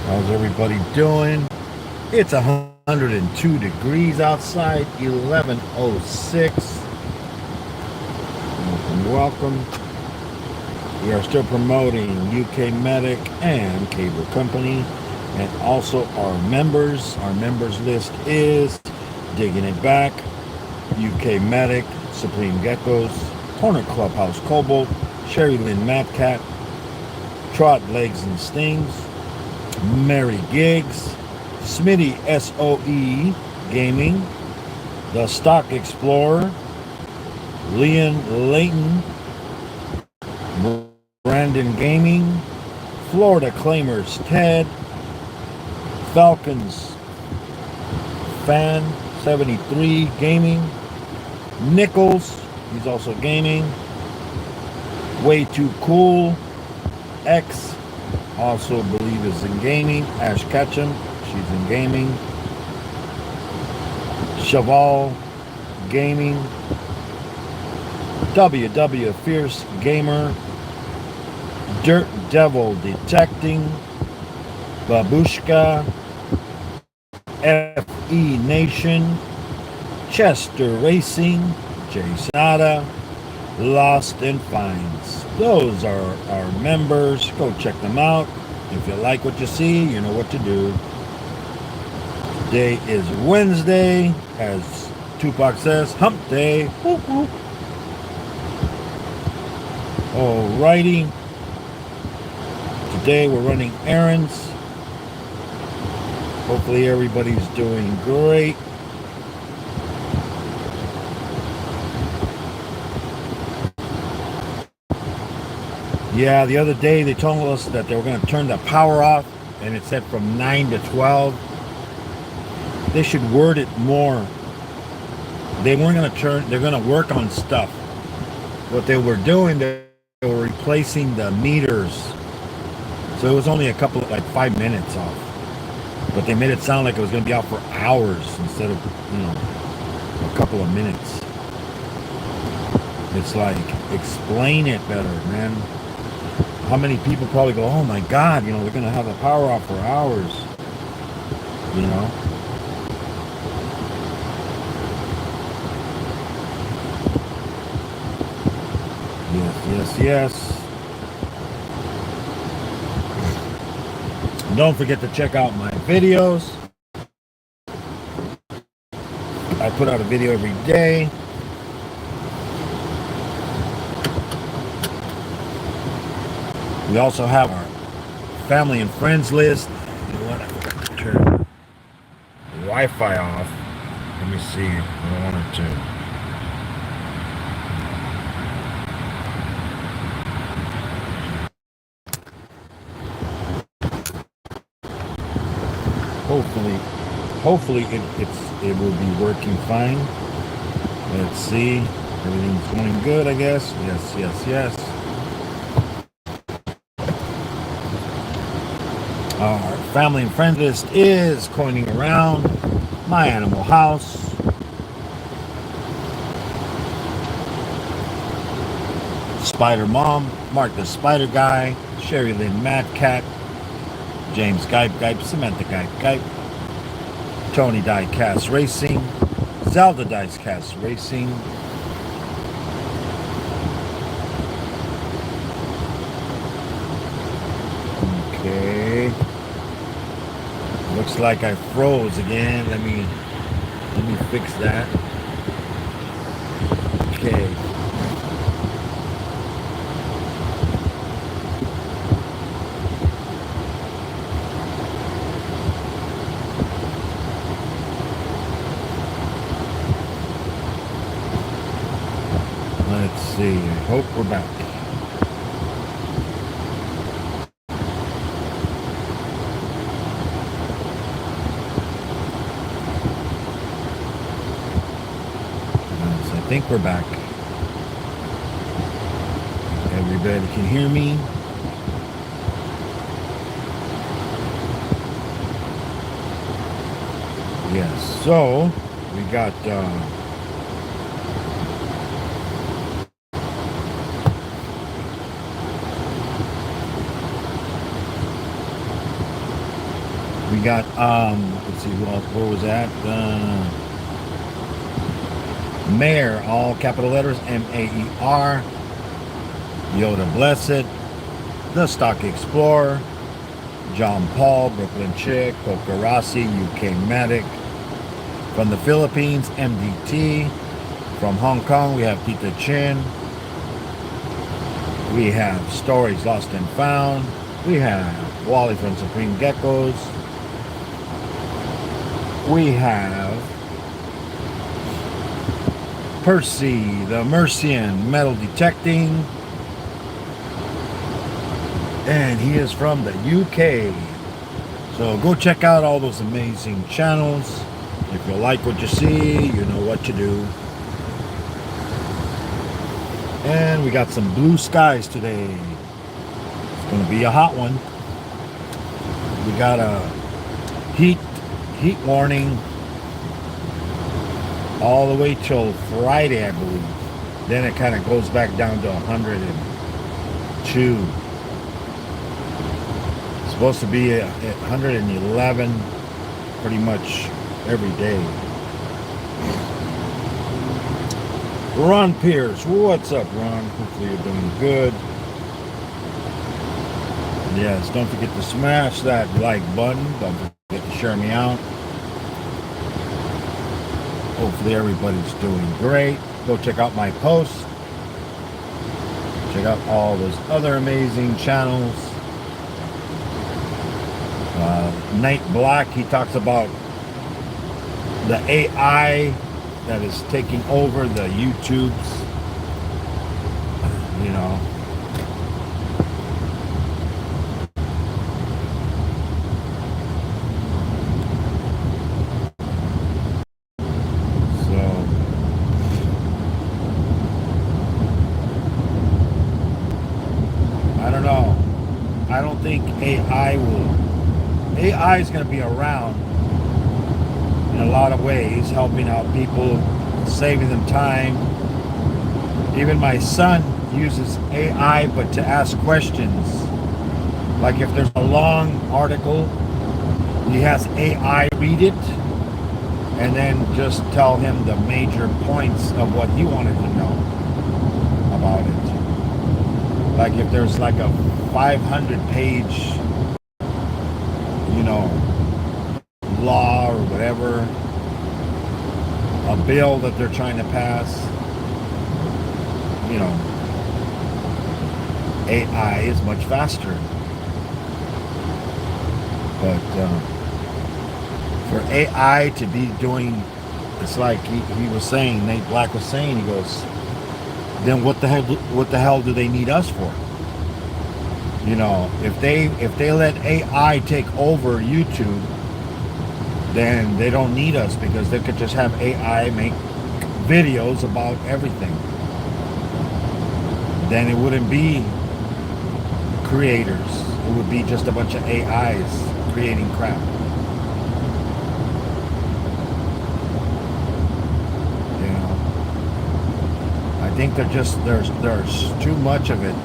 How's everybody doing? It's 102 degrees outside, 11:06. Welcome. We are still promoting UK Medic and Cable Company, and also our members. Our members list is Digging It Back, UK Medic, Supreme Geckos, Corner Clubhouse Cobalt, Sherry Lynn Madcat, Trot Legs and Stings, Mary Giggs, Smitty SOE Gaming, The Stock Explorer, Leon Layton, Brandon Gaming, Florida Claimers Ted, Falcons Fan 73 Gaming, Nichols, he's also gaming, Way Too Cool, X, also believe is in gaming, Ash Ketchum, she's in gaming, Cheval Gaming, WW Fierce Gamer, Dirt Devil Detecting, Babushka, FE Nation, Chester Racing, Jay Sonata, Lost and Finds. Those are our members. Go check them out. If you like what you see, you know what to do. Today is Wednesday, as Tupac says, hump day. Whoop, whoop. Alrighty. Today we're running errands. Hopefully everybody's doing great. Yeah, the other day they told us that they were going to turn the power off, and it said from 9 to 12. They should word it more. They weren't going to turn, they're going to work on stuff. What they were doing, they were replacing the meters. So it was only a couple of, like 5 minutes off. But they made it sound like it was going to be out for hours instead of, a couple of minutes. It's like, explain it better, man. How many people probably go, oh my God, they're going to have the power off for hours, Yes. Don't forget to check out my videos. I put out a video every day. We also have our family and friends list. You know what? I forgot to turn the Wi-Fi off. Let me see. I don't want it to. Hopefully it will be working fine. Let's see. Everything's going good, I guess. Yes. Our family and friend list is coining around. My Animal House. Spider Mom, Mark the Spider Guy, Sherry Lynn Madcat, James Gype, Samantha Gype, Tony Diecast Racing, Zelda Diecast Racing, okay. Looks like I froze again. Let me fix that. Okay. Let's see. I hope we're back. I think we're back. Everybody can hear me. Yes. So we got We got let's see who else. Where was that? Mayor, all capital letters, Maer. Yoda Blessed, The Stock Explorer, John Paul, Brooklyn Chick, Coca Rossi, UK Matic. From the Philippines, MDT. From Hong Kong, we have Tita Chin. We have Stories Lost and Found. We have Wally from Supreme Geckos. We have Percy, the Mercian, Metal Detecting. And he is from the UK. So go check out all those amazing channels. If you like what you see, you know what to do. And we got some blue skies today. It's going to be a hot one. We got a heat warning all the way till Friday, I believe. Then it kind of goes back down to 102. It's supposed to be at 111 pretty much every day. Ron Pierce, what's up, Ron? Hopefully you're doing good. Yes, don't forget to smash that like button. Don't forget to share me out. Hopefully everybody's doing great. Go check out my posts. Check out all those other amazing channels. Nate Black, he talks about the AI that is taking over the YouTubes. You know. I don't think AI is going to be around in a lot of ways, helping out people, saving them time. Even my son uses AI, but to ask questions. Like if there's a long article, he has AI read it and then just tell him the major points of what he wanted to know about it. Like if there's like a 500-page, law or whatever, a bill that they're trying to pass, AI is much faster. But for AI to be doing, it's like he was saying, Nate Black was saying, he goes, then what the hell do they need us for? If they let AI take over YouTube, then they don't need us, because they could just have AI make videos about everything. Then it wouldn't be creators. It would be just a bunch of AIs creating crap. I think there's too much of it.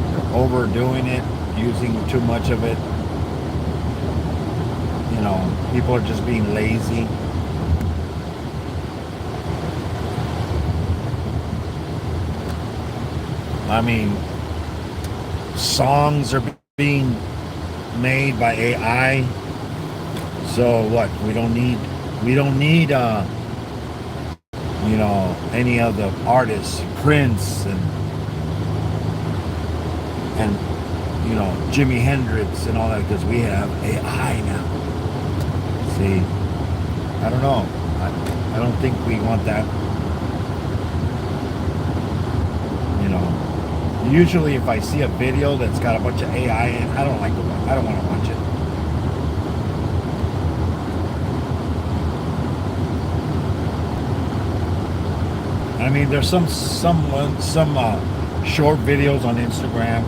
They're overdoing it, using too much of it. People are just being lazy. I mean, songs are being made by AI. So what? We don't need any other artists, Prince and Jimi Hendrix and all that, because we have AI now. See, I don't know. I don't think we want that. Usually if I see a video that's got a bunch of AI in, I don't want to watch it. I mean, there's some short videos on Instagram,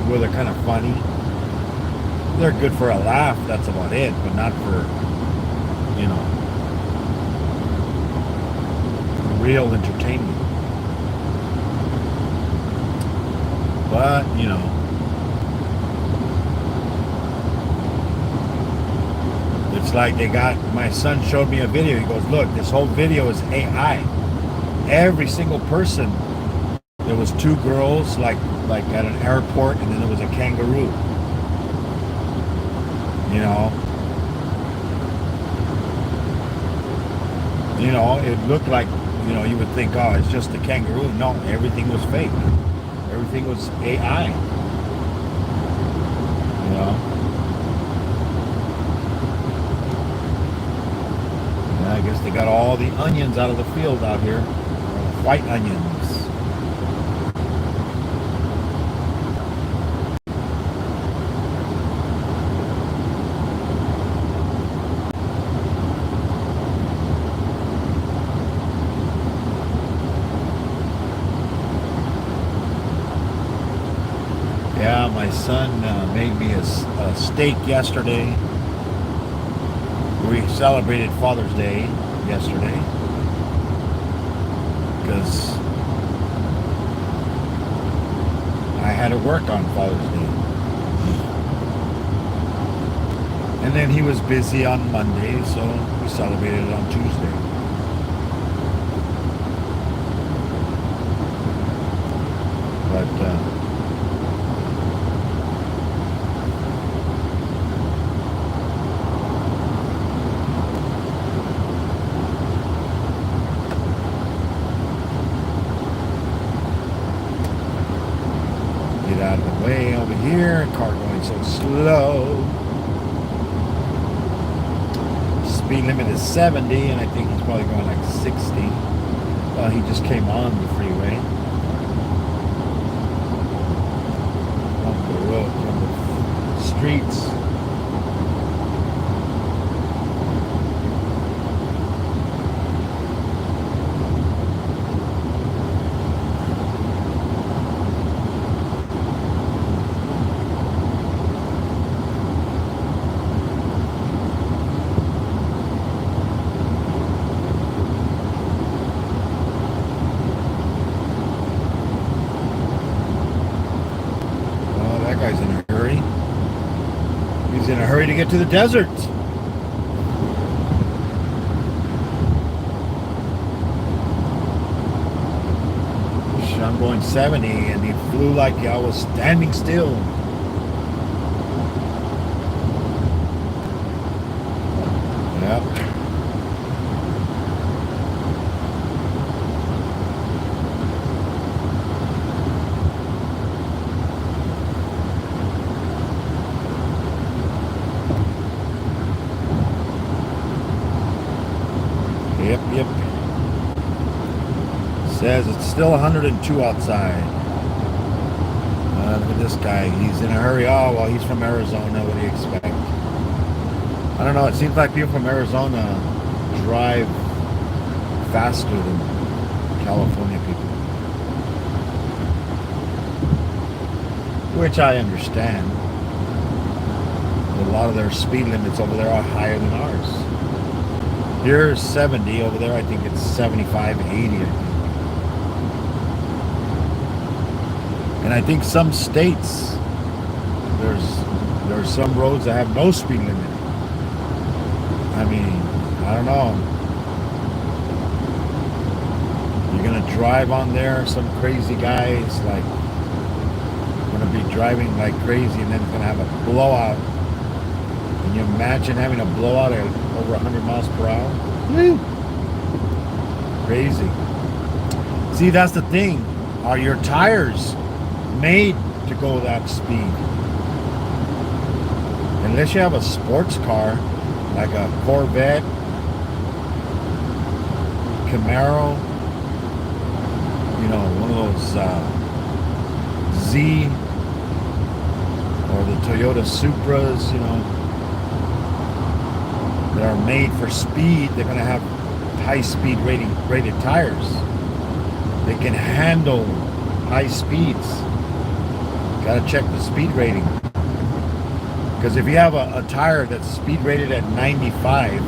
where they're kind of funny. They're good for a laugh, that's about it, but not for, real entertainment. But, It's like they got, my son showed me a video. He goes, look, this whole video is AI. Every single person, there was two girls like at an airport, and then there was a kangaroo. You know, it looked like, you would think, oh, it's just a kangaroo. No, everything was fake. Everything was AI. You know? And I guess they got all the onions out of the field out here. White onions. Yeah, my son made me a steak yesterday. We celebrated Father's Day yesterday because I had to work on Father's Day. And then he was busy on Monday, so we celebrated it on Tuesday. But get out of the way over here. Car going so slow. Speed limit is 70, and I think he's probably going like 60. Well, he just came on the freeway. From the road, from the streets. Guy's in a hurry. He's in a hurry to get to the desert. I'm going 70 and he flew like I was standing still. Yep. Yep. Says it's still 102 outside. Look at this guy. He's in a hurry. Oh, well, he's from Arizona. What do you expect? I don't know. It seems like people from Arizona drive faster than California people. Which I understand. A lot of their speed limits over there are higher than ours. Here's 70. Over there, I think it's 75, 80. And I think some states, there's some roads that have no speed limit. I mean, I don't know. You're gonna drive on there, some crazy guys like gonna be driving like crazy, and then it's gonna have a blowout. Can you imagine having a blowout at over 100 miles per hour? Woo! Crazy. See, that's the thing. Are your tires made to go that speed? Unless you have a sports car like a Corvette, Camaro, one of those Z or the Toyota Supras, that are made for speed. They're going to have high speed rated tires. They can handle high speeds. Got to check the speed rating. Because if you have a tire that's speed rated at 95,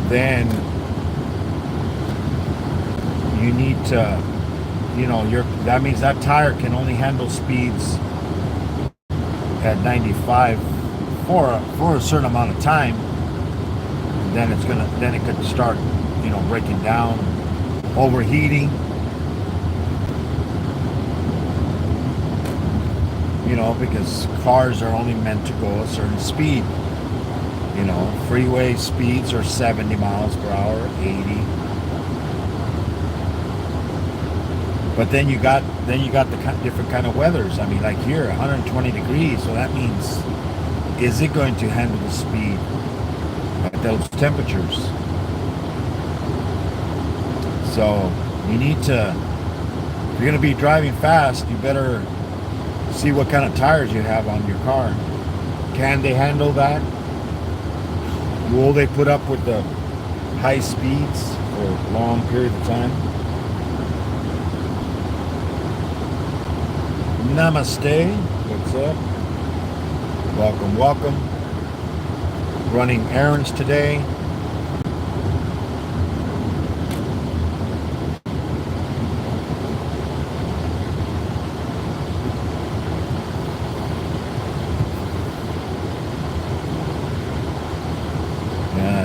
then you need to that means that tire can only handle speeds at 95 for a certain amount of time. And then it could start, breaking down, overheating. Because cars are only meant to go a certain speed. Freeway speeds are 70 miles per hour, 80. But then you got the different kind of weathers. I mean, like here, 120 degrees. So that means, is it going to handle the speed at those temperatures? So you need to, if you're going to be driving fast, you better see what kind of tires you have on your car. Can they handle that? Will they put up with the high speeds for a long period of time? Namaste. What's up? Welcome. Running errands today.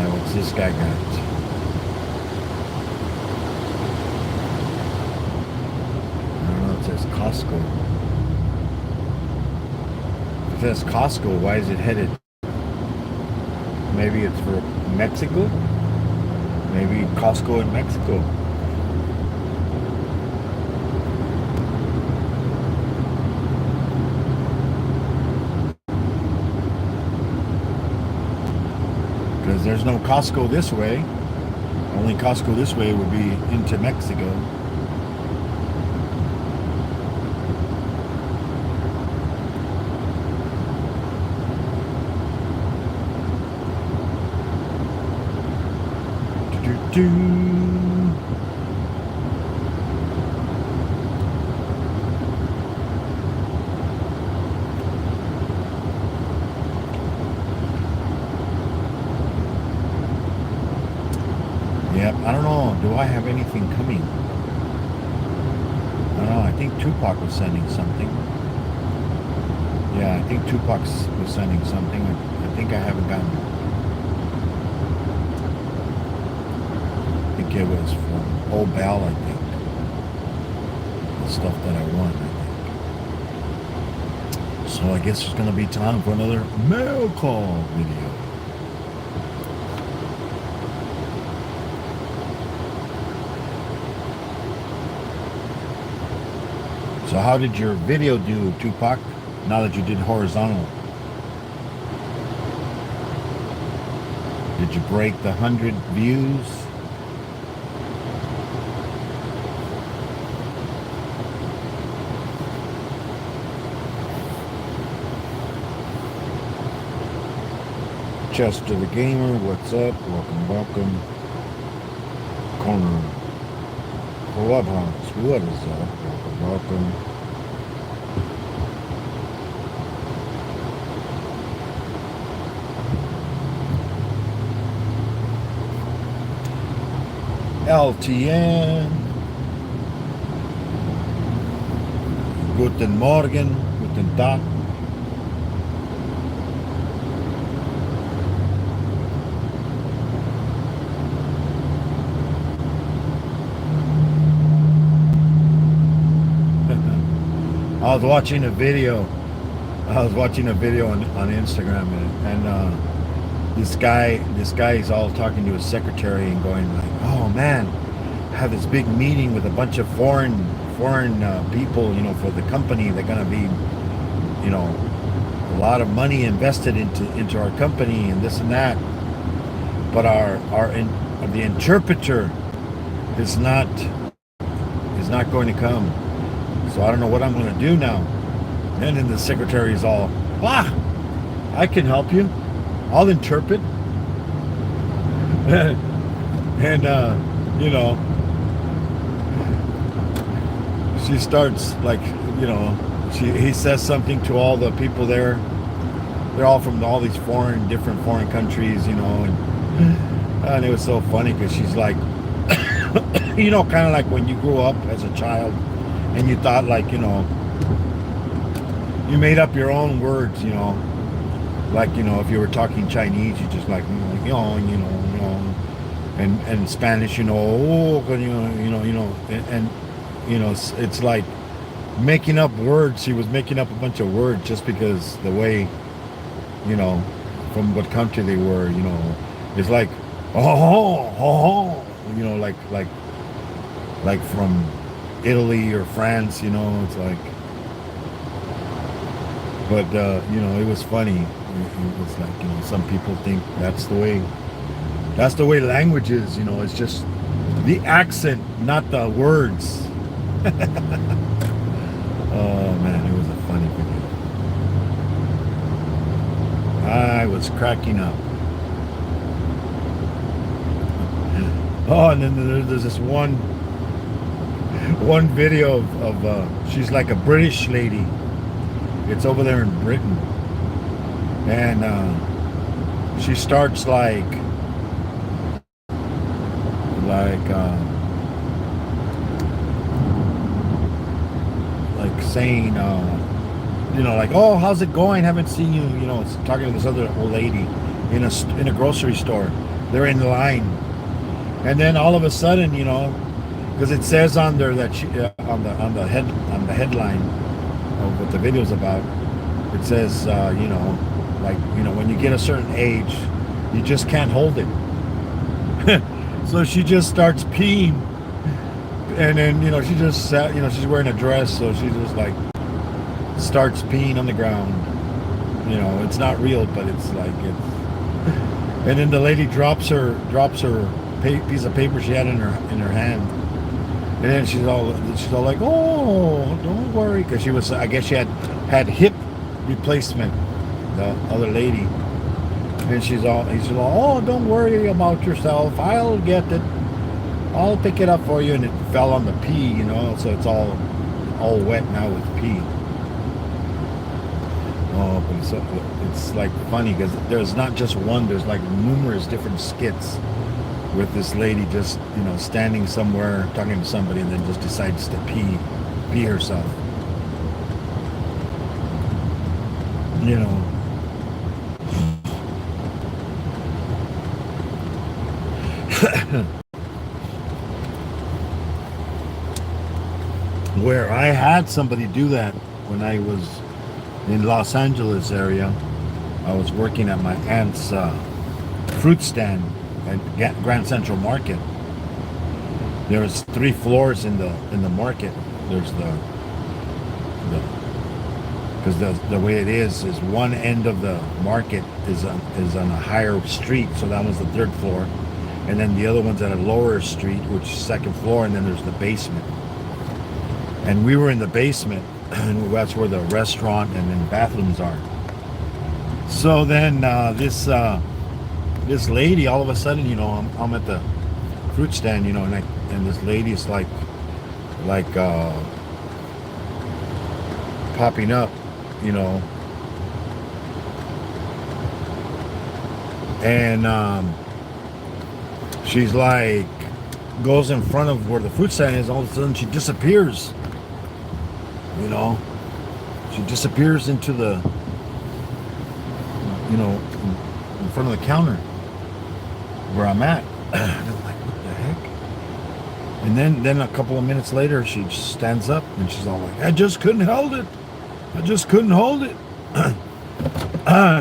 What's this guy got? I don't know, it says Costco. If it says Costco, why is it headed? Maybe it's for Mexico? Maybe Costco in Mexico. Because there's no Costco this way. Only Costco this way would be into Mexico. Yep, I don't know. Do I have anything coming? I don't know. I think Tupac was sending something. Yeah, I think Tupac was sending something. I think I haven't gotten it. I think it was from Old Bell, I think. The stuff that I want, I think. So I guess it's going to be time for another mail call video. So how did your video do, Tupac, now that you did horizontal? Did you break the 100 views? Chester the Gamer, what's up? Welcome. Corner Clubhouse, what is up? Welcome. LTN. Guten Morgen. Guten Tag. I was watching a video on Instagram, and this guy is all talking to his secretary and going like, oh man, I have this big meeting with a bunch of foreign people, for the company. They're gonna be, a lot of money invested into our company and this and that, but the interpreter is not going to come. So I don't know what I'm going to do now. And then the secretary's all, I can help you. I'll interpret. And she starts like, he says something to all the people there. They're all from all these different foreign countries, and it was so funny because she's like, kind of like when you grew up as a child and you thought like, you made up your own words, like, if you were talking Chinese, you just like, and Spanish, oh, and it's like making up words. She was making up a bunch of words just because the way, from what country they were, it's like, like from Italy or France, it's like, but it was funny. It was like, some people think that's the way language is, it's just the accent, not the words. Oh man, it was a funny video. I was cracking up. Oh, and then there's this one video of she's like a British lady. It's over there in Britain, and she starts like saying, like, oh, how's it going? Haven't seen you. It's talking to this other old lady in a grocery store. They're in line, and then all of a sudden, because it says on there that she on the headline of what the video's about, it says, when you get a certain age, you just can't hold it. So she just starts peeing, and then she just sat, she's wearing a dress, so she just like starts peeing on the ground. It's not real, but it's like it. And then the lady drops her piece of paper she had in her hand, and then she's all like, oh, don't worry, because I guess she had hip replacement, the other lady. And he's all, oh, don't worry about yourself. I'll get it. I'll pick it up for you. And it fell on the pee, so it's all wet now with pee. Oh, but it's like funny because there's not just one. There's like numerous different skits with this lady just, standing somewhere talking to somebody and then just decides to pee herself. Where I had somebody do that when I was in Los Angeles area. I was working at my aunt's fruit stand at Grand Central Market. There's 3 floors in the market. There's because the way it is one end of the market is on a higher street, so that was the 3rd floor, and then the other one's at a lower street, which is 2nd floor, and then there's the basement. And we were in the basement, and that's where the restaurant and then bathrooms are. So then this lady, all of a sudden, I'm at the fruit stand, and this lady is like popping up, and she's like goes in front of where the fruit stand is. All of a sudden, she disappears. She disappears into the, in front of the counter where I'm at. And I'm like, what the heck? And then a couple of minutes later, she just stands up and she's all like, I just couldn't hold it.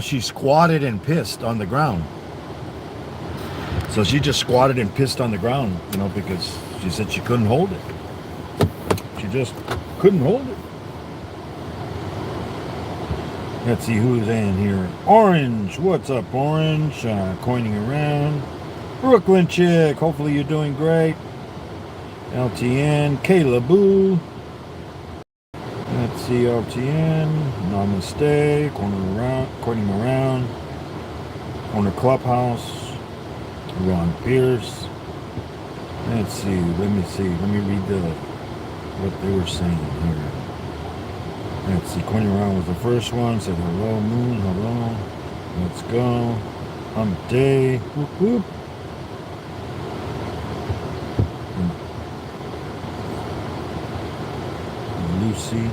She squatted and pissed on the ground. So she just squatted and pissed on the ground, because she said she couldn't hold it. She just couldn't hold it. Let's see who's in here. Orange, what's up, Orange? Coining around. Brooklyn Chick, hopefully you're doing great. LTN, Kayla Boo. Let's see, LTN, Namaste, coining around. Corner Clubhouse, Ron Pierce. Let's see, let me read what they were saying here. Let's see, Coining Around was the first one. Said hello, Moon, hello. Let's go. I'm Day. Whoop, whoop. Lucy.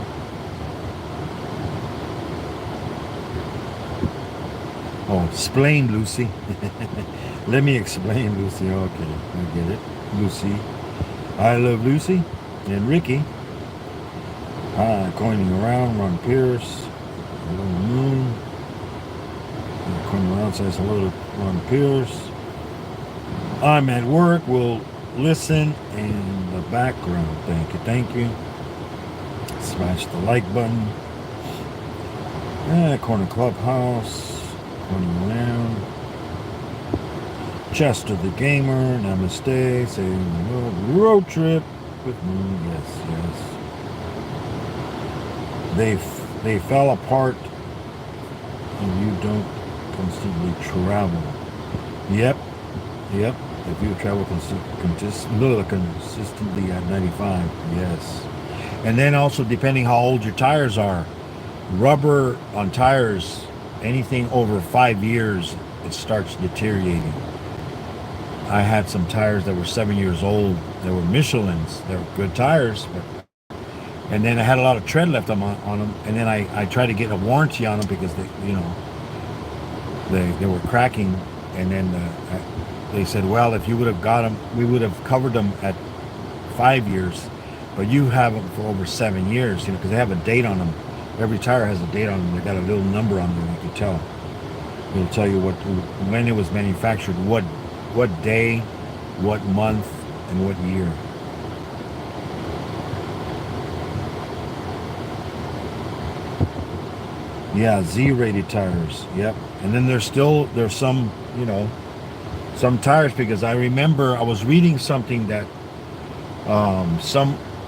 Oh, explain, Lucy. Let me explain, Lucy. Okay, I get it. Lucy. I love Lucy and Ricky. Coining around, Ron Pierce. Hello, Moon. Coining around says hello to Ron Pierce. I'm at work. We'll listen in the background. Thank you. Thank you. Smash the like button. Corner Clubhouse. Coining around. Chester the Gamer. Namaste. Saying hello. Road trip with Moon. Yes, yes. They fell apart and you don't constantly travel. Yep. If you travel consistently at 95, yes. And then also depending how old your tires are. Rubber on tires, anything over 5 years, it starts deteriorating. I had some tires that were 7 years old. They were Michelin's. They were good tires, and then I had a lot of tread left on them, and then I tried to get a warranty on them because they were cracking, and then they said, well, if you would have got them, we would have covered them at 5 years, but you have them for over 7 years, because they have a date on them. Every tire has a date on them. They got a little number on them. You can tell. It'll tell you when it was manufactured, what day, what month, and what year. Yeah, Z-rated tires. Yep. And then there's some, some tires, because I remember I was reading something that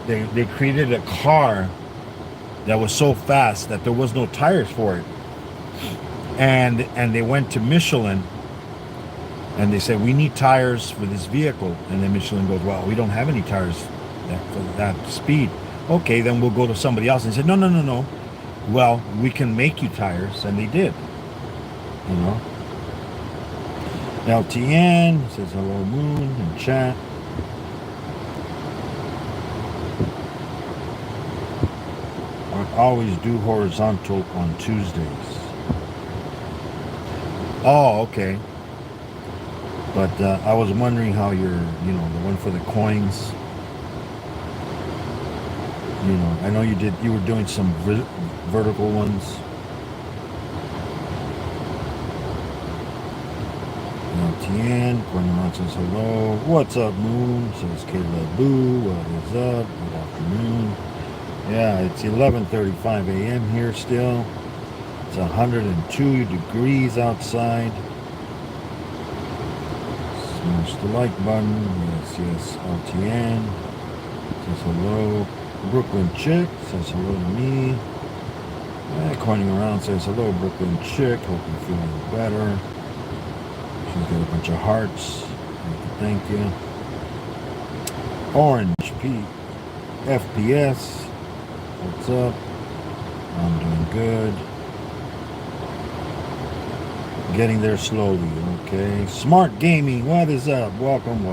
they created a car that was so fast that there was no tires for it. And they went to Michelin and they said, we need tires for this vehicle. And then Michelin goes, well, we don't have any tires for that speed. Okay, then we'll go to somebody else. And they said, no. Well, we can make you tires, and they did. LTN says hello, Moon, in chat. I always do horizontal on Tuesdays. Oh, okay. But I was wondering how you're, the one for the coins. I know you were doing some vertical ones. LTN, going around says hello. What's up, Moon? Says Caleb Boo. What is up? Good afternoon. Yeah, it's 11:35 a.m. here still. It's 102 degrees outside. Smash the like button. Yes. LTN says hello. Brooklyn Chick says hello to me. Coining around says hello, Brooklyn Chick. Hope you're feeling better. She's got a bunch of hearts. Thank you. Orange Pete FPS. What's up? I'm doing good. Getting there slowly. Okay. Smart Gaming. What is up? Welcome.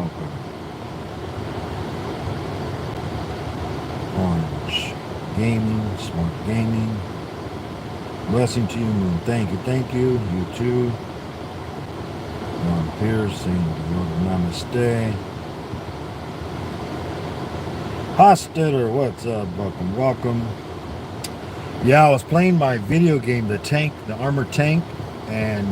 Orange Gaming, Smart Gaming. Blessing to you, Moon. Thank you. You too. Ron Pierce saying namaste. Hostetter, what's up? Welcome. Yeah, I was playing my video game, the Armored Tank, and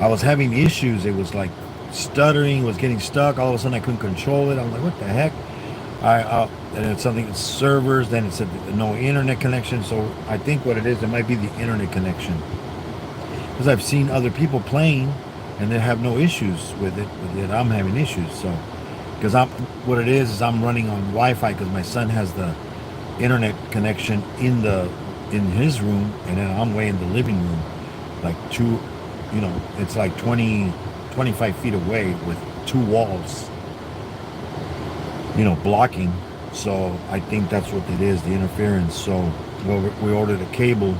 I was having issues. It was like stuttering, was getting stuck. All of a sudden I couldn't control it. I'm like, what the heck? And it's something, servers, then it said no internet connection. So I think what it is, it might be the internet connection. Because I've seen other people playing and they have no issues with it, but yet I'm having issues. So, because what it is I'm running on Wi-Fi because my son has the internet connection in his room, and then I'm way in the living room, like it's like 25 feet away with two walls, blocking. So I think that's what it is, the interference. So we ordered a cable.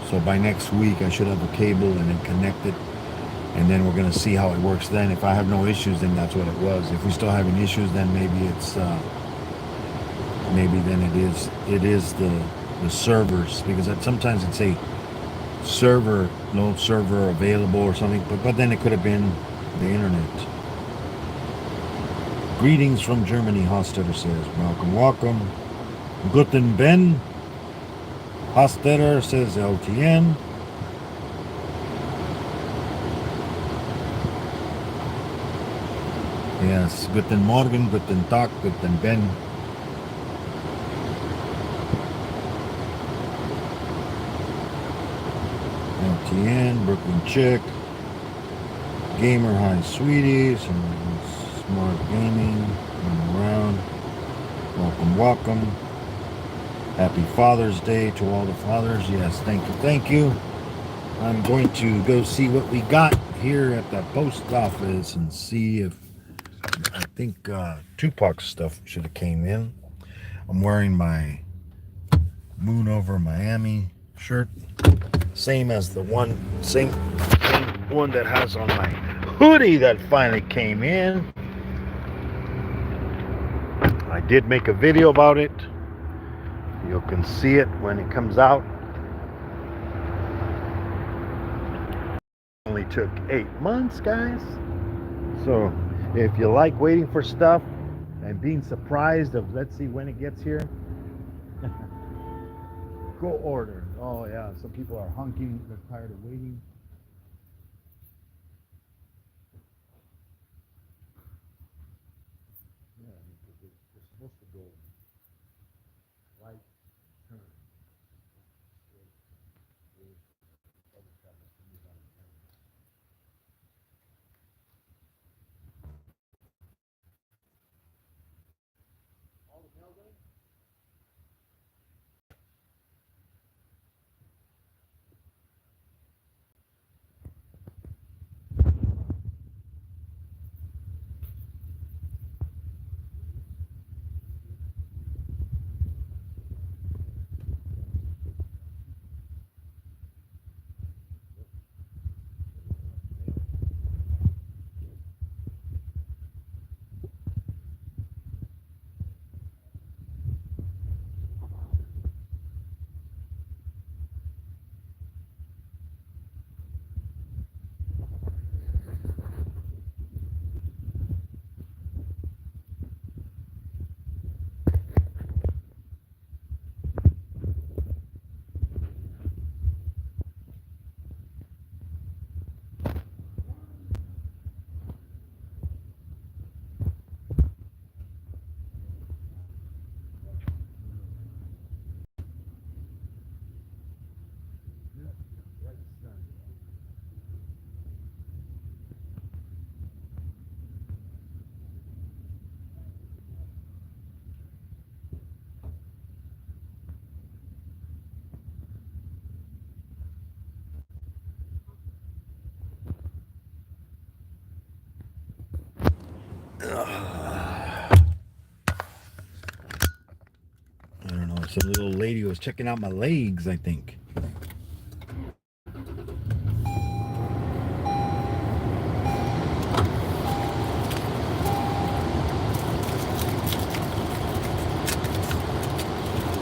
So by next week I should have a cable and then connect it. And then we're going to see how it works then. If I have no issues, then that's what it was. If we still having issues, then maybe it's maybe then it is the servers, because sometimes it'd say server, no server available or something, but then it could have been the internet. Greetings from Germany, Hostetter says. Welcome, welcome. Guten Ben. Hostetter says LTN. Yes, guten Morgen, guten Tag, guten Ben. LTN, Brooklyn Chick, Gamer High Sweeties, and Smart Gaming, and around. Welcome, welcome. Happy Father's Day to all the fathers. Yes, thank you, thank you. I'm going to go see what we got here at the post office and see if, I think Tupac's stuff should have came in. I'm wearing my Moon Over Miami shirt, same as the same one that has on my hoodie that finally came in. I did make a video about it. You can see it when it comes out. Only took 8 months, guys. So if you like waiting for stuff and being surprised of, let's see when it gets here, go order. Oh yeah, some people are hunking, they're tired of waiting. Yeah, they're supposed to go right turn. I don't know. Some little lady was checking out my legs, I think.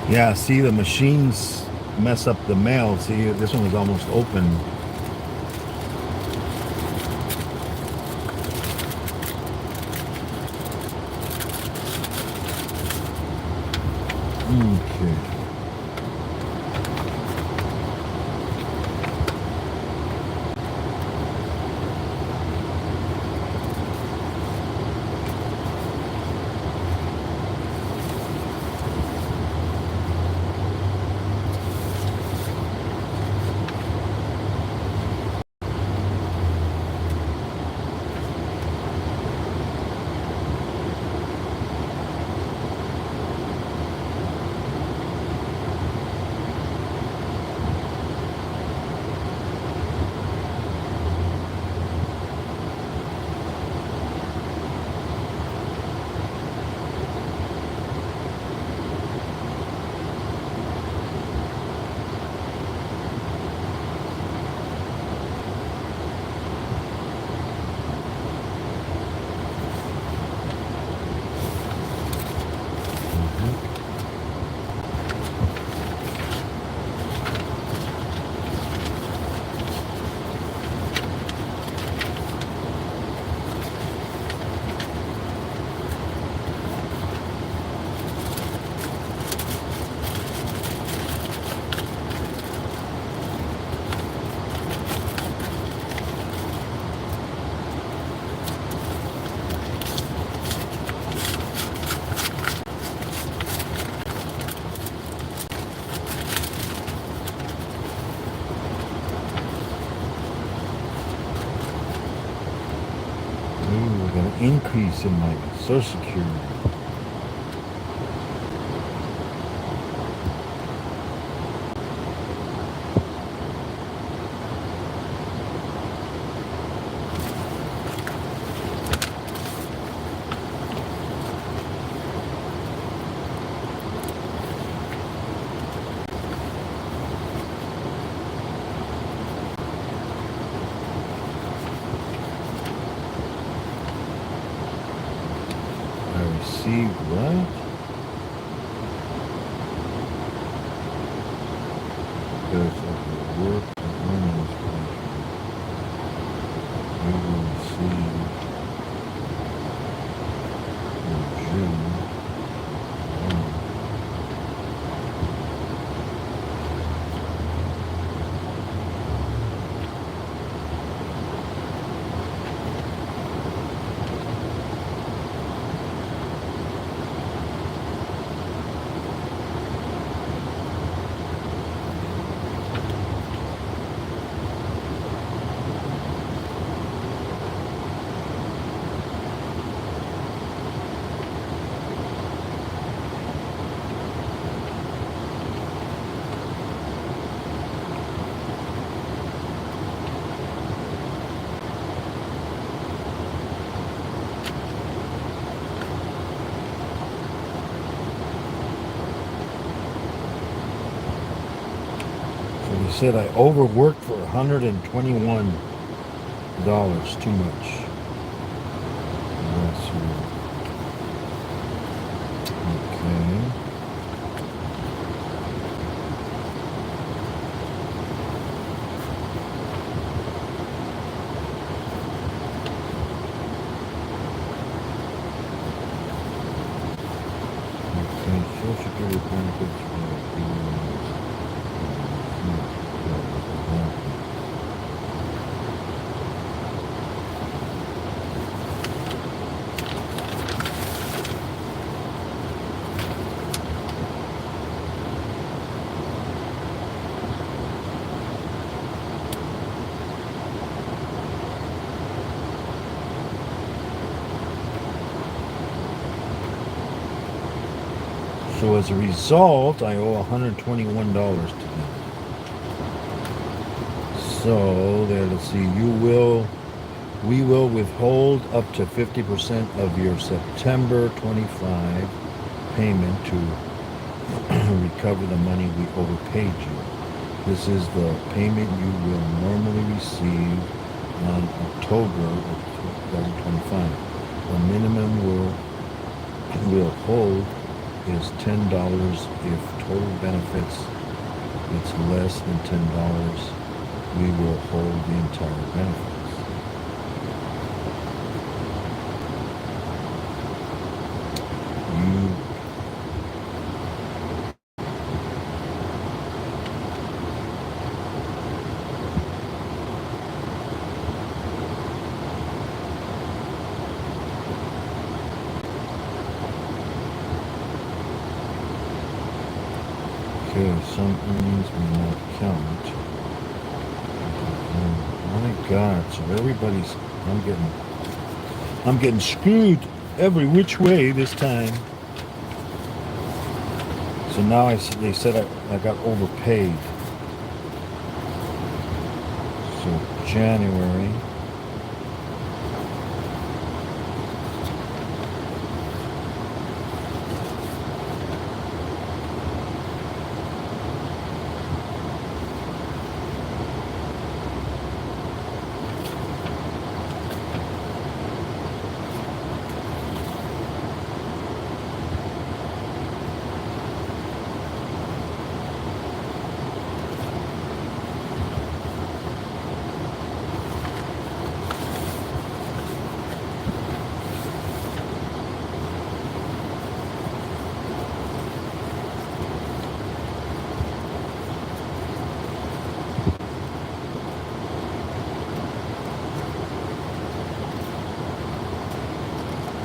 Yeah, see, the machines mess up the mail. See, this one was almost open. Okay. increase in my Social Security. I received what? Because of the work and earnings portion, we will receive in June. He said I overworked for $121 too much. That's okay. Okay, Social Security benefits So as a result, I owe $121 to them. So there, let's see, we will withhold up to 50% of your September 25 payment to recover the money we overpaid you. This is the payment you will normally receive on October of 2025. The minimum will hold is $10 if total benefits it's less than $10, we will hold the entire benefits. Some earnings may not count. My God! So everybody's, I'm getting screwed every which way this time. So now they said I got overpaid. So January.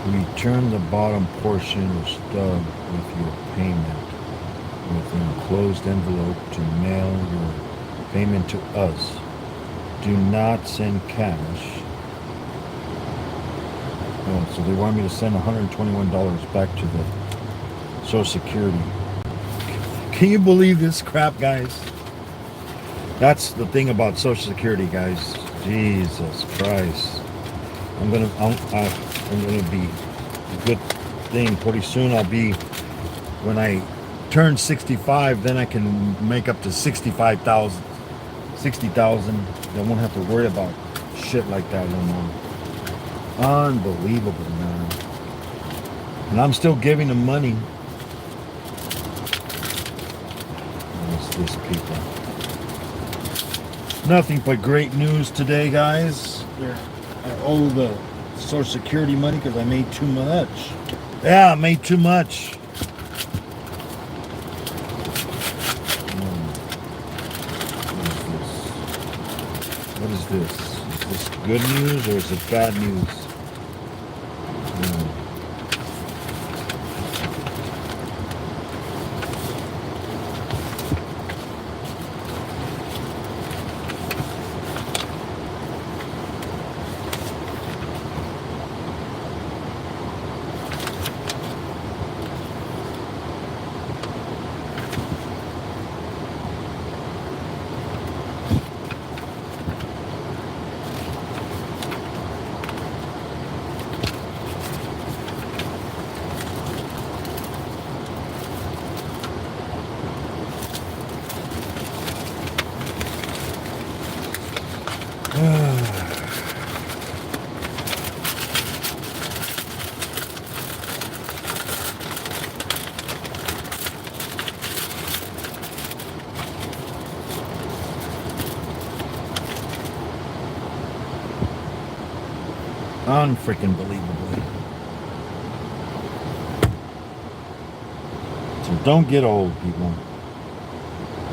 Return the bottom portion or stub with your payment with an enclosed envelope to mail your payment to us. Do not send cash Oh, so they want me to send $121 back to the Social Security. Can you believe this crap, guys? That's the thing about Social Security, guys. Jesus Christ. I'm gonna be a good thing. Pretty soon I'll be, when I turn 65, then I can make up to 65,000, 60,000. I won't have to worry about shit like that no more. Unbelievable, man. And I'm still giving them money. What's this, people? Nothing but great news today, guys. I owe the Social Security money because I made too much. Yeah, I made too much. What is this? Is this good news or is it bad news? Unfreaking believably. So don't get old, people.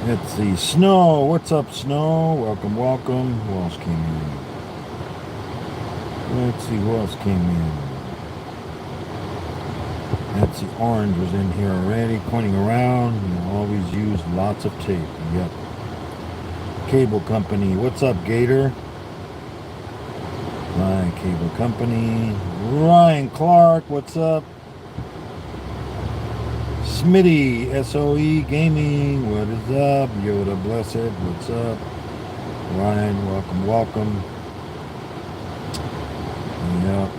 Let's see. Snow. What's up, Snow? Welcome, welcome. Who else came in? Let's see who else came in. That's the Orange was in here already, pointing around. You always use lots of tape. Yep. Cable Company. What's up, Gator? My Cable Company. Ryan Clark. What's up? Smitty, SOE Gaming, what is up? Yoda Blessed, what's up? Ryan, welcome, welcome. Yeah.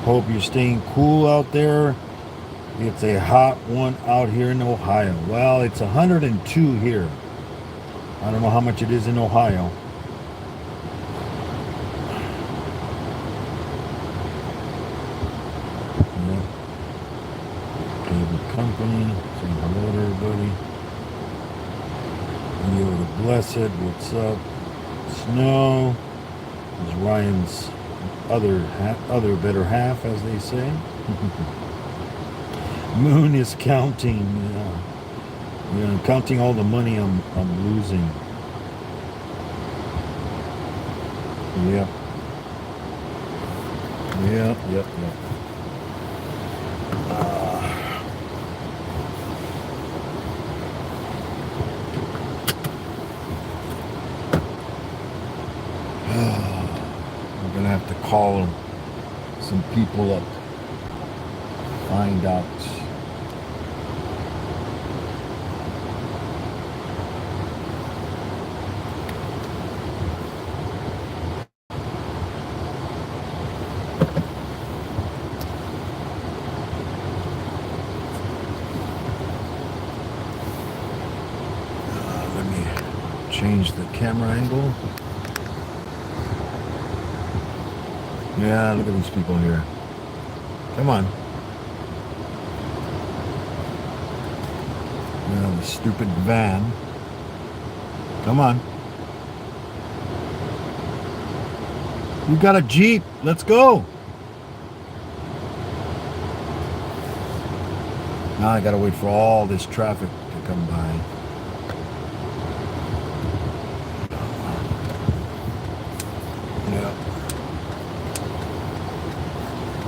Hope you're staying cool out there. It's a hot one out here in Ohio. Well, it's 102 here. I don't know how much it is in Ohio. Company, saying hello to everybody. Yoda Blessed, what's up? Snow is Ryan's other better half, as they say. Moon is counting, counting all the money I'm losing. Yep. Yep. I'm gonna have to call some people up, find out. Let me change the camera angle. Yeah, look at these people here. Come on. Yeah, the stupid van. Come on. You got a Jeep. Let's go. Now I gotta wait for all this traffic to come by.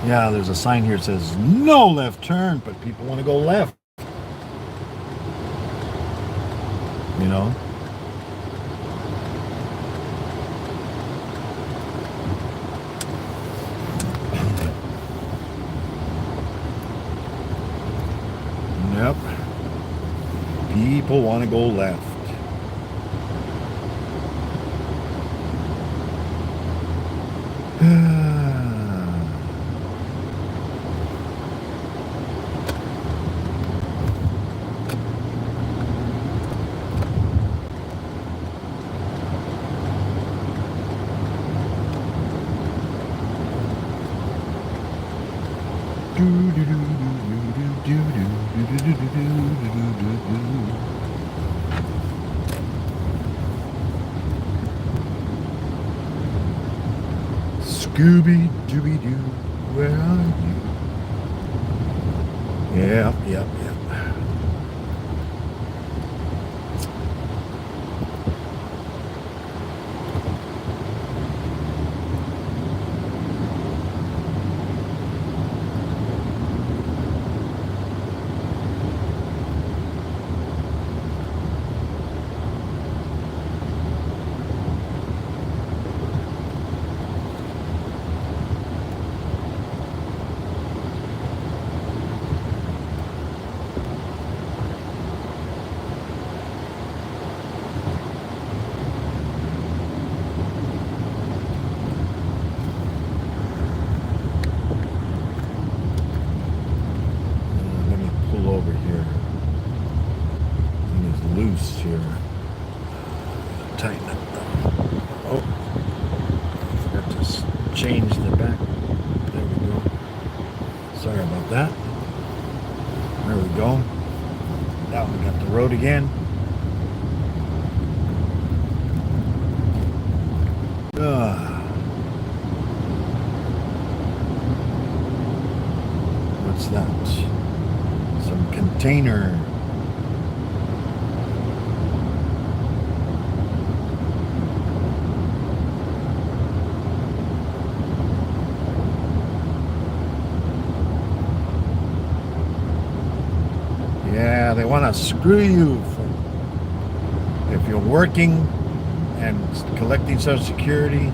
Yeah, there's a sign here that says no left turn, but people want to go left. You know? Yep. People want to go left. Scooby Dooby Doo, where are you? Yep, yep, yep. Let me pull over here. Thing is loose here. Tighten it. Oh, forgot to change the back. There we go. Sorry about that. There we go. Now we got the road again. What's that? Some container. Yeah, they want to screw you if you're working and collecting Social Security.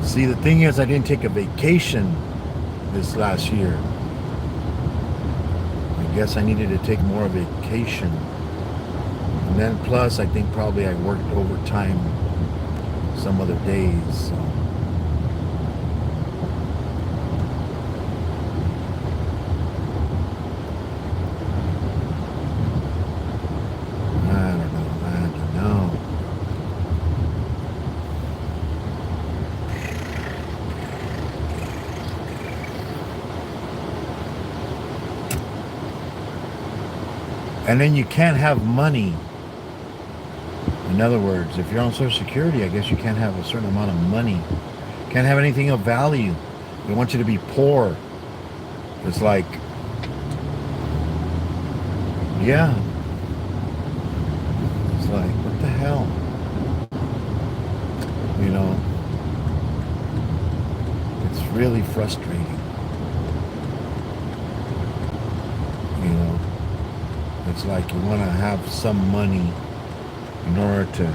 See, the thing is, I didn't take a vacation this last year. I guess I needed to take more vacation. And then plus, I think probably I worked overtime some other days. So. I don't know. And then you can't have money. In other words, if you're on Social Security, I guess you can't have a certain amount of money. Can't have anything of value. They want you to be poor. It's like, yeah. It's like, what the hell? You know, it's really frustrating. You know, it's like you want to have some money in order to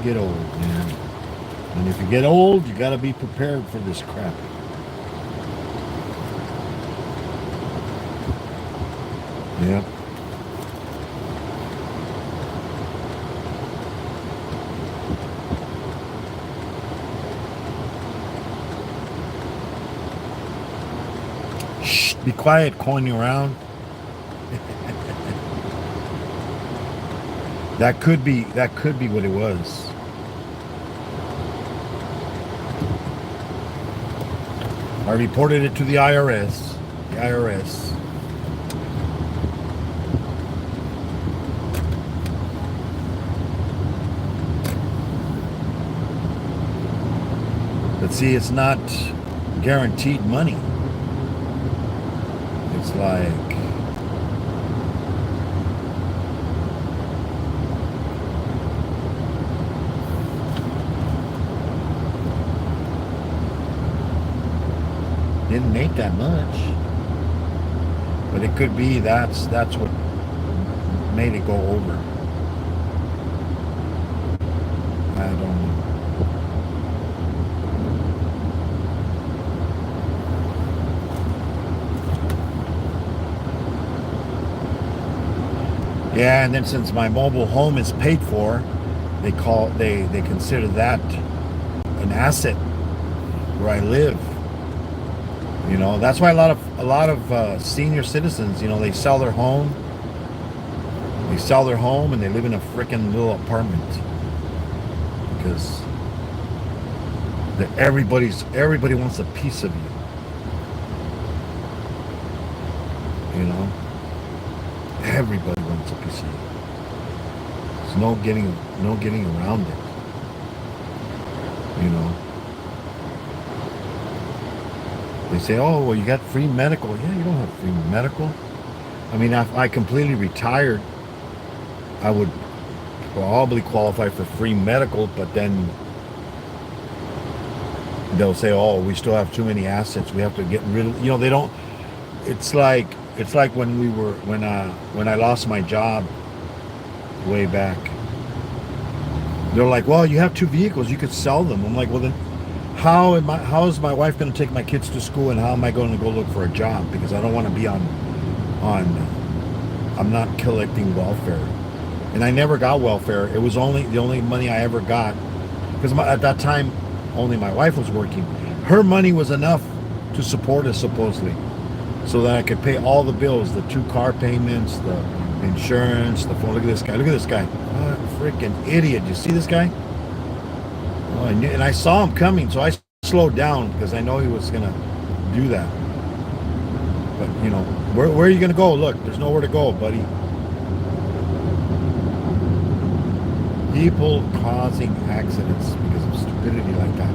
get old, man. And if you get old, you got to be prepared for this crap. Yep. Shh, be quiet, coining around. That could be what it was. I reported it to the IRS. The IRS. But see, it's not guaranteed money. It's like didn't make that much, but it could be that's what made it go over. I don't know. Yeah, and then since my mobile home is paid for, they consider that an asset where I live. You know, that's why a lot of senior citizens, you know, they sell their home. They sell their home and they live in a freaking little apartment because everybody wants a piece of you. You know, everybody wants a piece of you. There's no getting around it. You know. They say, oh, well, you got free medical. Yeah, you don't have free medical. I mean, if I completely retired, I would probably qualify for free medical, but then they'll say, oh, we still have too many assets. We have to get rid of, you know, they don't, it's like when I lost my job way back. They're like, well, you have two vehicles. You could sell them. I'm like, well, then how is my wife going to take my kids to school, and how am I going to go look for a job? Because I don't want to be on I'm not collecting welfare, and I never got welfare. It was the only money I ever got, because at that time only my wife was working. Her money was enough to support us supposedly, so that I could pay all the bills, the 2 car payments, the insurance, the phone. Look at this guy. Look at this guy. What a freaking idiot! You see this guy? Oh, and I saw him coming, so I slowed down because I know he was gonna do that. But you know, where are you gonna go? Look, there's nowhere to go, buddy. People causing accidents because of stupidity like that.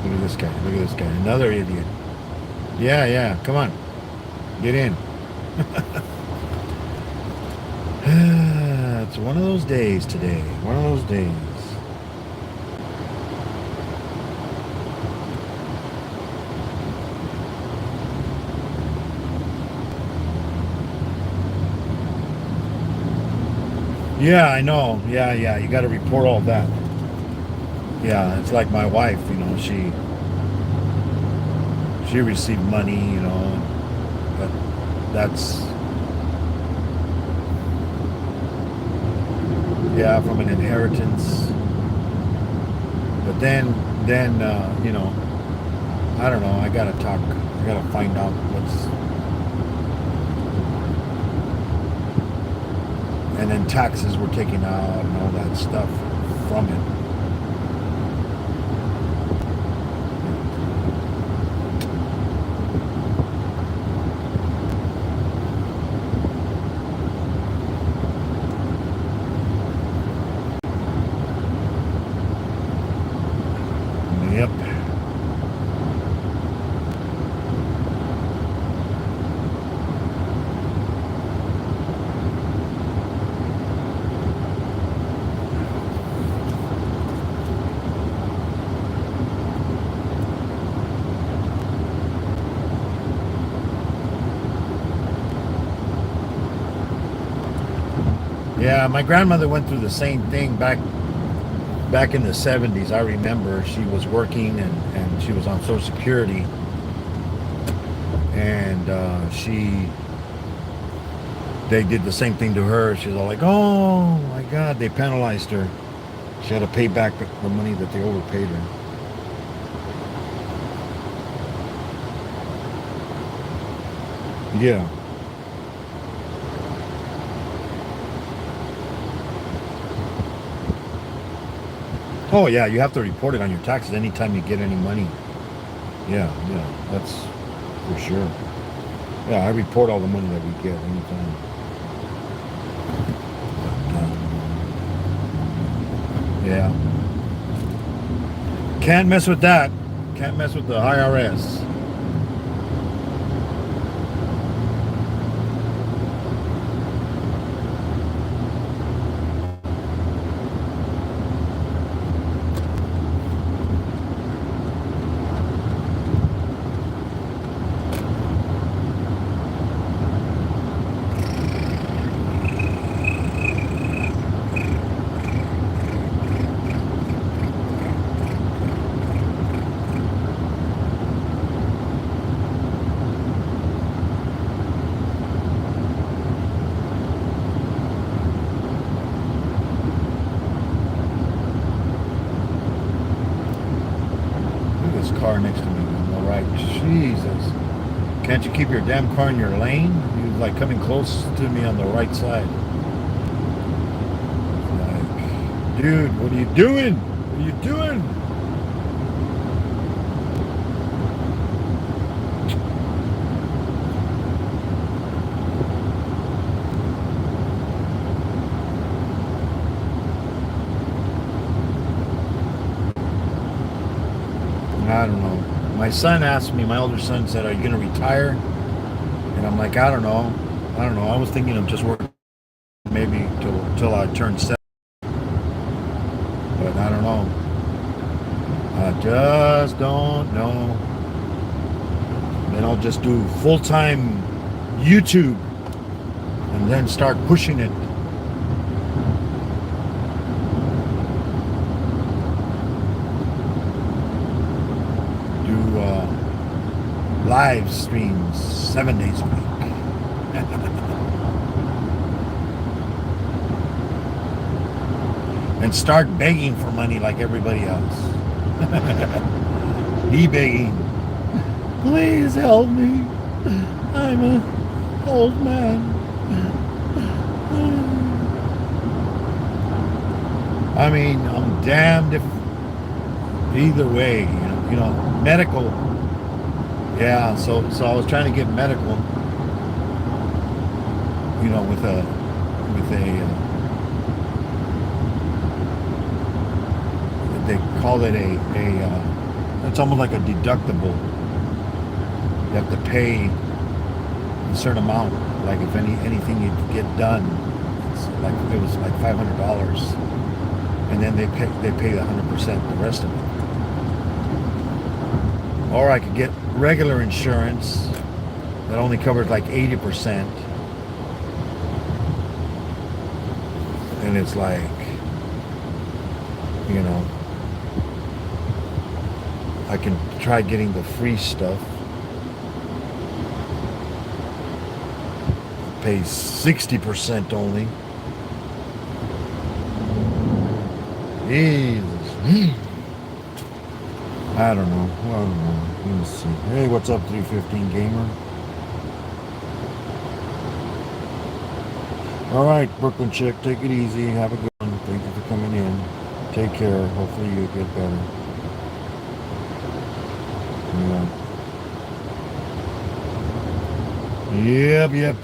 Look at this guy. Look at this guy. Another idiot. Yeah. Come on. Get in. It's one of those days today. One of those days. Yeah, I know. Yeah. You got to report all that. Yeah, it's like my wife, you know, she received money, you know, but that's, yeah, from an inheritance. But then you know, I don't know, I gotta find out and then taxes were taken out and all that stuff from it. Yep. Yeah, my grandmother went through the same thing back in the 70s. I remember she was working and she was on Social Security, and they did the same thing to her. She was all like, oh my God, they penalized her. She had to pay back the money that they overpaid her. Yeah. Oh yeah, you have to report it on your taxes anytime you get any money. Yeah, that's for sure. Yeah, I report all the money that we get anytime. Yeah. Can't mess with that. Can't mess with the IRS. Car next to me on the right. Jesus. Can't you keep your damn car in your lane? You're like coming close to me on the right side. Like, dude, what are you doing? What are you doing? I don't know. My son asked me, my older son said, are you going to retire? And I'm like, I don't know. I was thinking of just working maybe till I turn 7. But I don't know. I just don't know. Then I'll just do full-time YouTube and then start pushing it. Live streams 7 days a week. And start begging for money like everybody else. Be begging. Please help me. I'm an old man. I mean, I'm damned if either way, medical. Yeah, so I was trying to get medical, with a they call it it's almost like a deductible. You have to pay a certain amount, like if anything you get done, it's like it was like $500, and then they pay 100% the rest of it. Or I could get regular insurance that only covers like 80%. And it's like, I can try getting the free stuff. Pay 60% only. Jesus. I don't know. Let me see. Hey, what's up, 315 Gamer? All right, Brooklyn chick, take it easy. Have a good one. Thank you for coming in. Take care. Hopefully you get better. Yeah. Yep.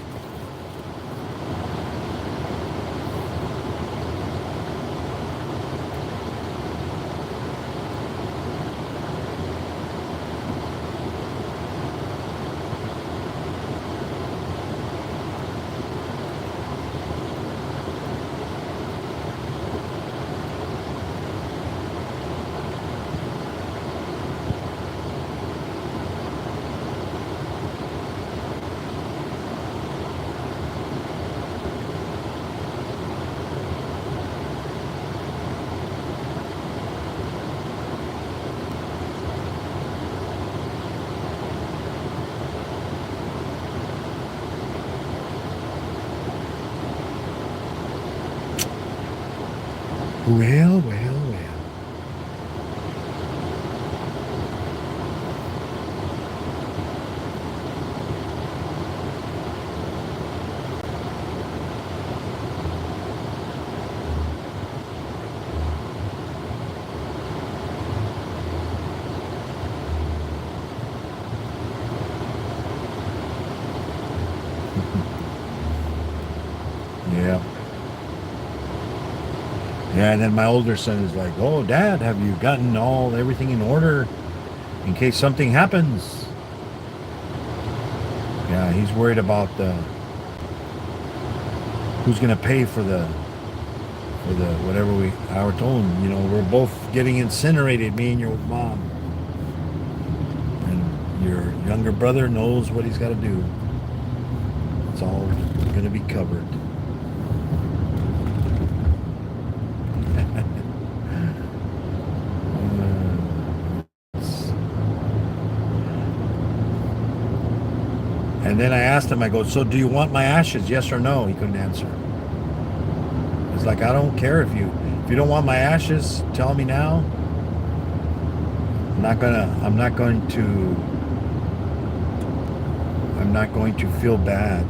Well, well, well. Yeah. Yeah, and then my older son is like, "Oh, Dad, have you gotten everything in order in case something happens?" Yeah, he's worried about who's gonna pay for the whatever I told him. We're both getting incinerated, me and your mom, and your younger brother knows what he's got to do. It's all gonna be covered. And then I asked him, I go, "So do you want my ashes? Yes or no?" He couldn't answer. It's like, I don't care if you don't want my ashes, tell me now. I'm not going to feel bad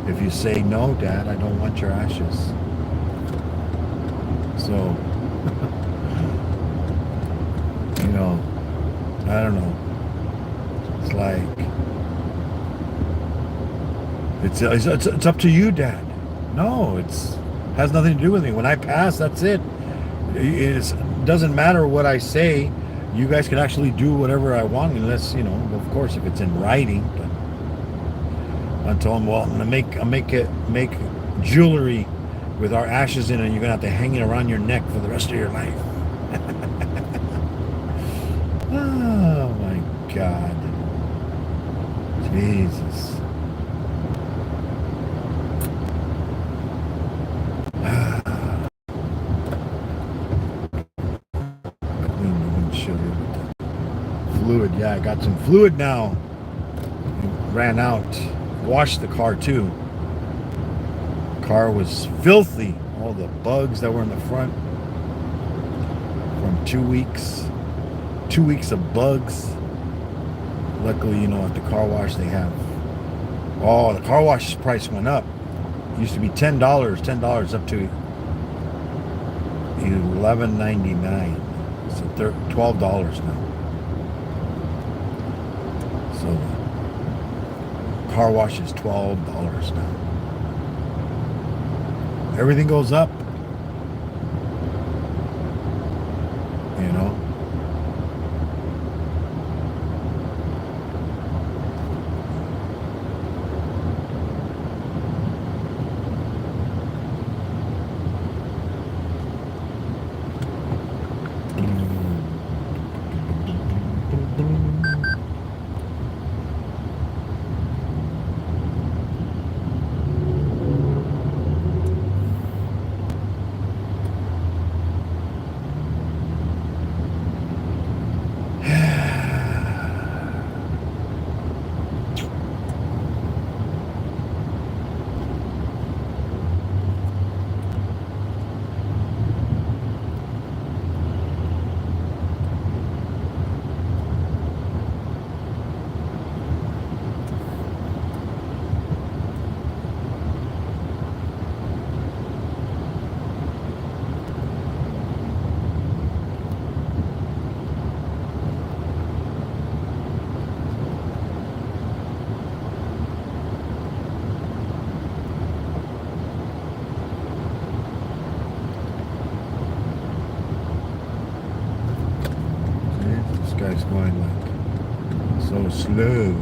if you say, "No, Dad, I don't want your ashes." So, I don't know. It's like, it's up to you, Dad. No, it's has nothing to do with me. When I pass, that's it. It doesn't matter what I say. You guys can actually do whatever I want, unless, of course, if it's in writing. But I told him, well, I'm gonna make jewelry with our ashes in it, and you're gonna have to hang it around your neck for the rest of your life. Oh my God, Jesus. Clean the windshield with the fluid. Yeah, I got some fluid now. It ran out. Washed the car too. Car was filthy. All the bugs that were in the front from 2 weeks. 2 weeks of bugs. Luckily, at the car wash they have. Oh, the car wash price went up. It used to be $10 up to $11.99. So $12 now. So the car wash is $12 now. Everything goes up. You know. love.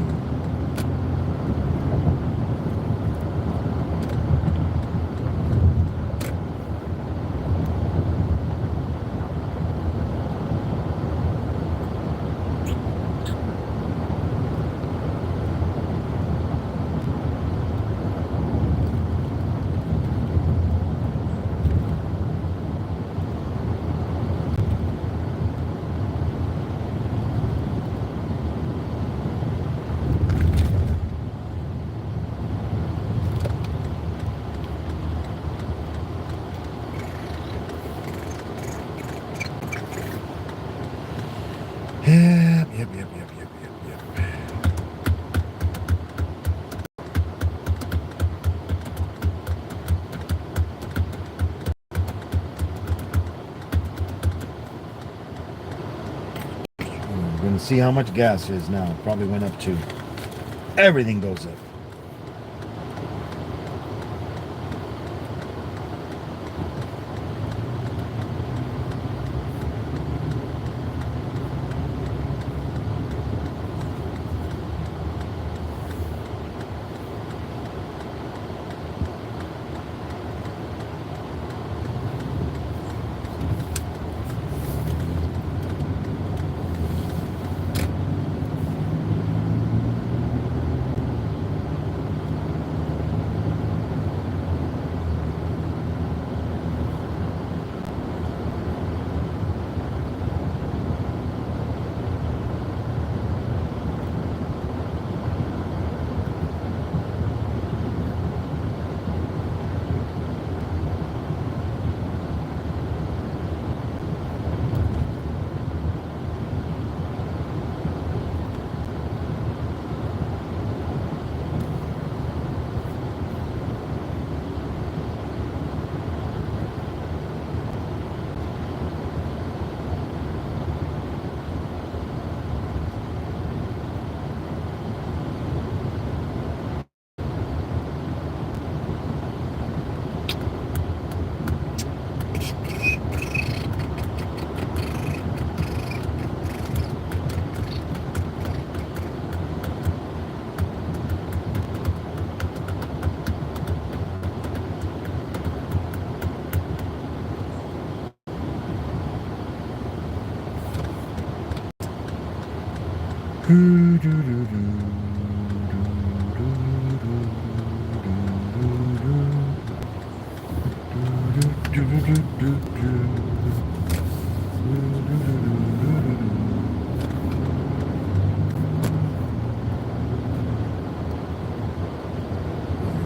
Yep. We're gonna see how much gas is now. Probably went up too. Everything goes up.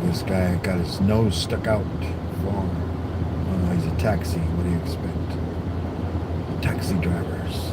This guy got his nose stuck out long. Oh, he's a taxi. What do you expect? Taxi drivers.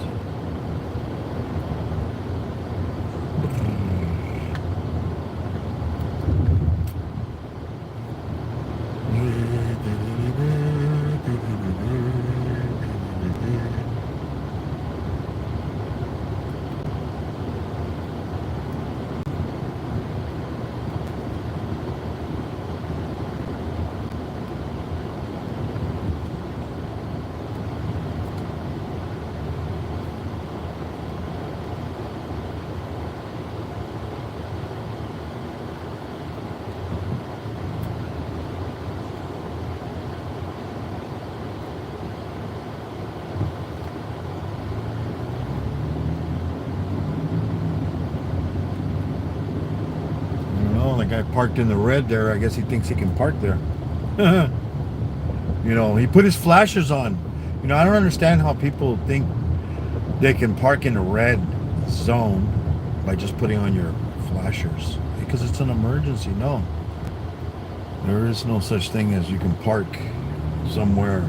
The guy parked in the red there. I guess he thinks he can park there. You know, he put his flashers on. You know, I don't understand how people think they can park in the red zone by just putting on your flashers. Because it's an emergency. No. There is no such thing as you can park somewhere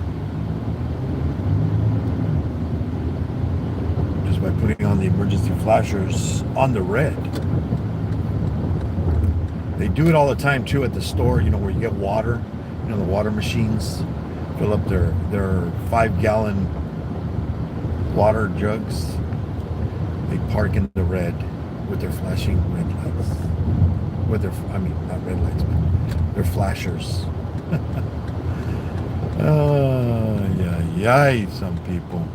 just by putting on the emergency flashers on the red. They do it all the time too at the store, you know, where you get water, you know, the water machines fill up their 5-gallon water jugs. They park in the red with their flashing red lights. With their, I mean, not red lights, but their flashers. Yeah, some people.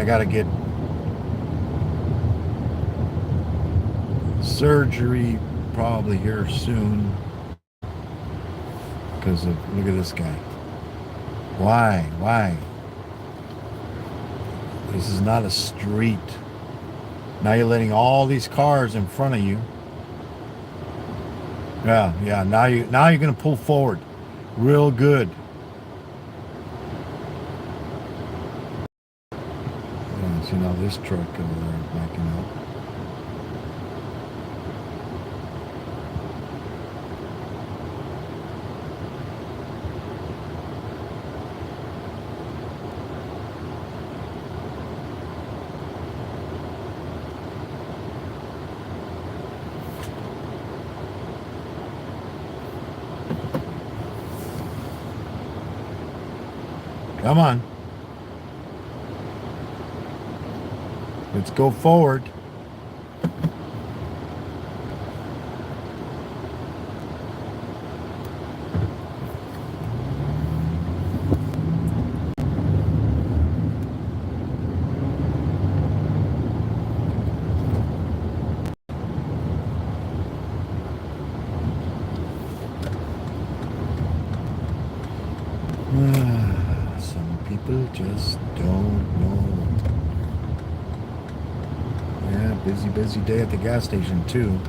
I gotta get surgery probably here soon because of, look at this guy. Why? This is not a street. Now you're letting all these cars in front of you. Yeah. Now you're gonna pull forward, real good. Yeah, see now this truck over there backing up. Come on. Let's go forward. Some people just don't know. Yeah, busy day at the gas station too.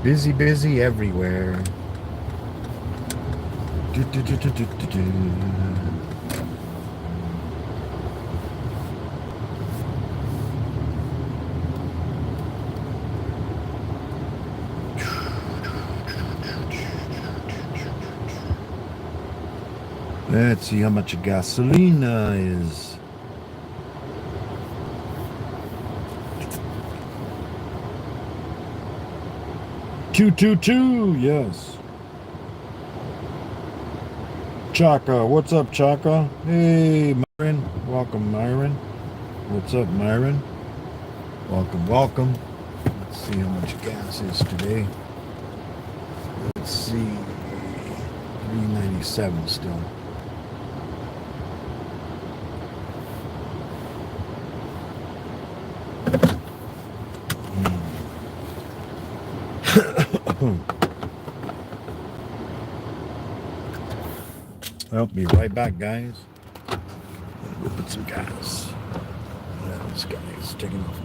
Busy everywhere. Do. Let's see how much gasoline is. $2.22, yes. Chaka, what's up, Chaka? Hey, Myron. Welcome, Myron. What's up, Myron? Welcome. Let's see how much gas is today. Let's see. 397 still. I'll be right back, guys. Go put some gas. Yeah, this guy is taking off.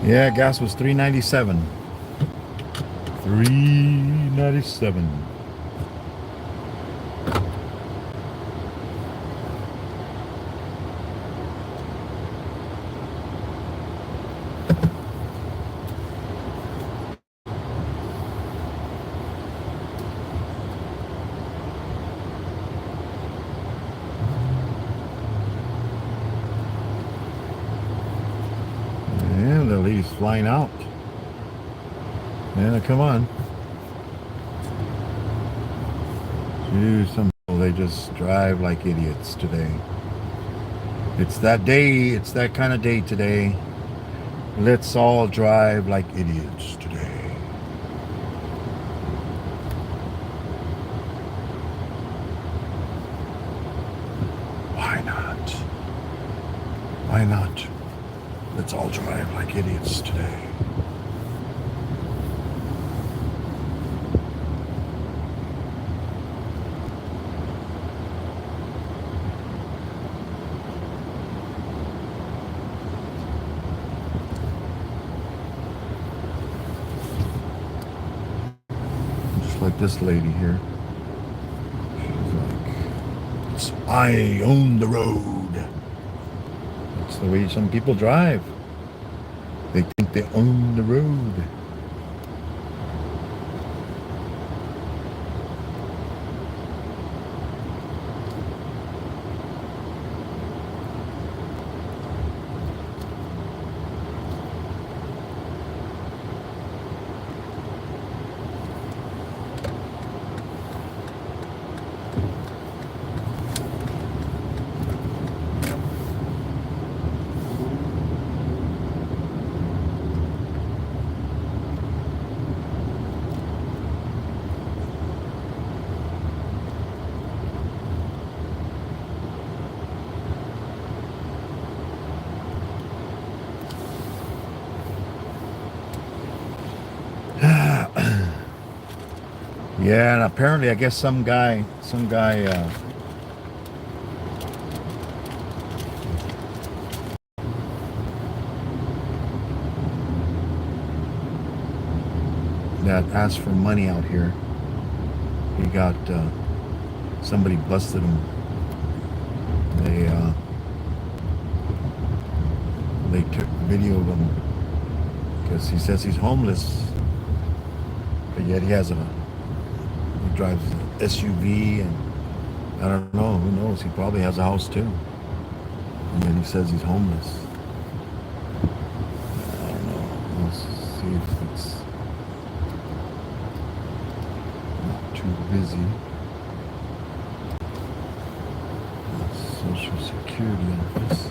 Yeah, gas was $3.97. $3.97. Yeah, the lady's flying out. Yeah, come on. Dude, some people, they just drive like idiots today. It's that day, it's that kind of day today. Let's all drive like idiots today. Why not? Why not? Let's all drive like idiots today. Just like this lady here. She's like, I own the road. That's the way some people drive. They think they own the road. Yeah, and apparently, I guess some guy, that asked for money out here. He got, somebody busted him. They took video of him because he says he's homeless, but yet he drives an SUV, and I don't know, who knows, he probably has a house too, and then he says he's homeless. I don't know, let's see if it's not too busy. Social Security office.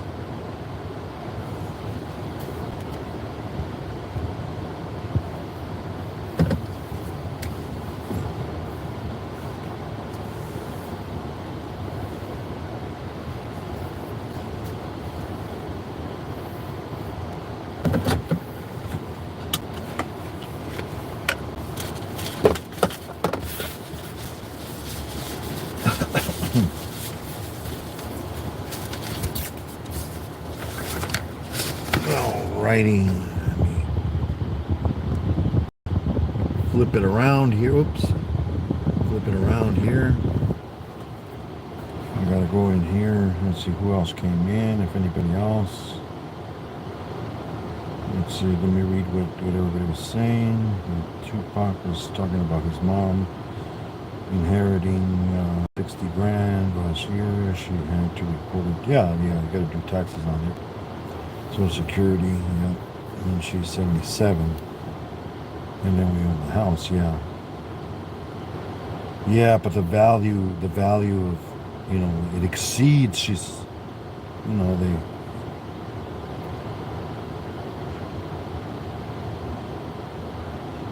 Alrighty, let me flip it around here. Oops, flip it around here. I gotta go in here. Let's see who else came in, if anybody else. Let's see, let me read what everybody was saying. Tupac was talking about his mom inheriting 60 grand last year. She had to report it. Yeah, you gotta do taxes on it. Social Security, yeah. And she's 77. And then we own the house, yeah. Yeah, but the value of, it exceeds, she's,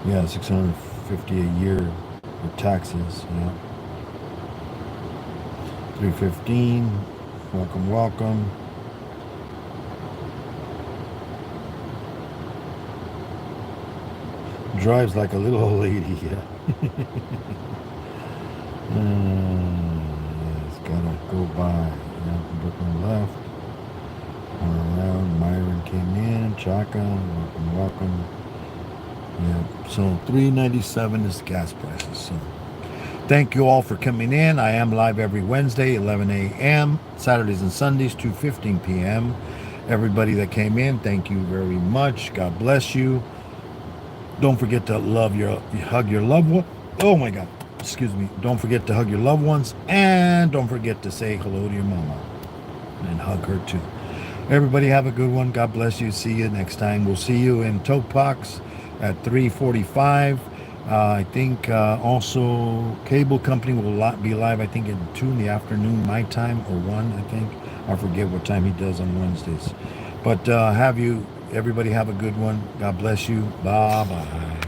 yeah, 650 a year for taxes, yeah. 3:15. Welcome, welcome. Drives like a little old lady, yeah. It's gotta go by. Yeah, Brooklyn left. Or around. Myron came in. Chaka, welcome. Yeah. So 3.97 is gas prices. So thank you all for coming in. I am live every Wednesday, 11 a.m. Saturdays and Sundays, 2:15 p.m. Everybody that came in, thank you very much. God bless you. Don't forget to hug your loved one. Oh my God, excuse me. Don't forget to hug your loved ones, and don't forget to say hello to your mama and hug her too. Everybody have a good one. God bless you. See you next time. We'll see you in Topax at 3:45. I think also Cable Company will be live, I think, at 2 in the afternoon, my time, or 1, I think. I forget what time he does on Wednesdays. But everybody have a good one. God bless you. Bye-bye.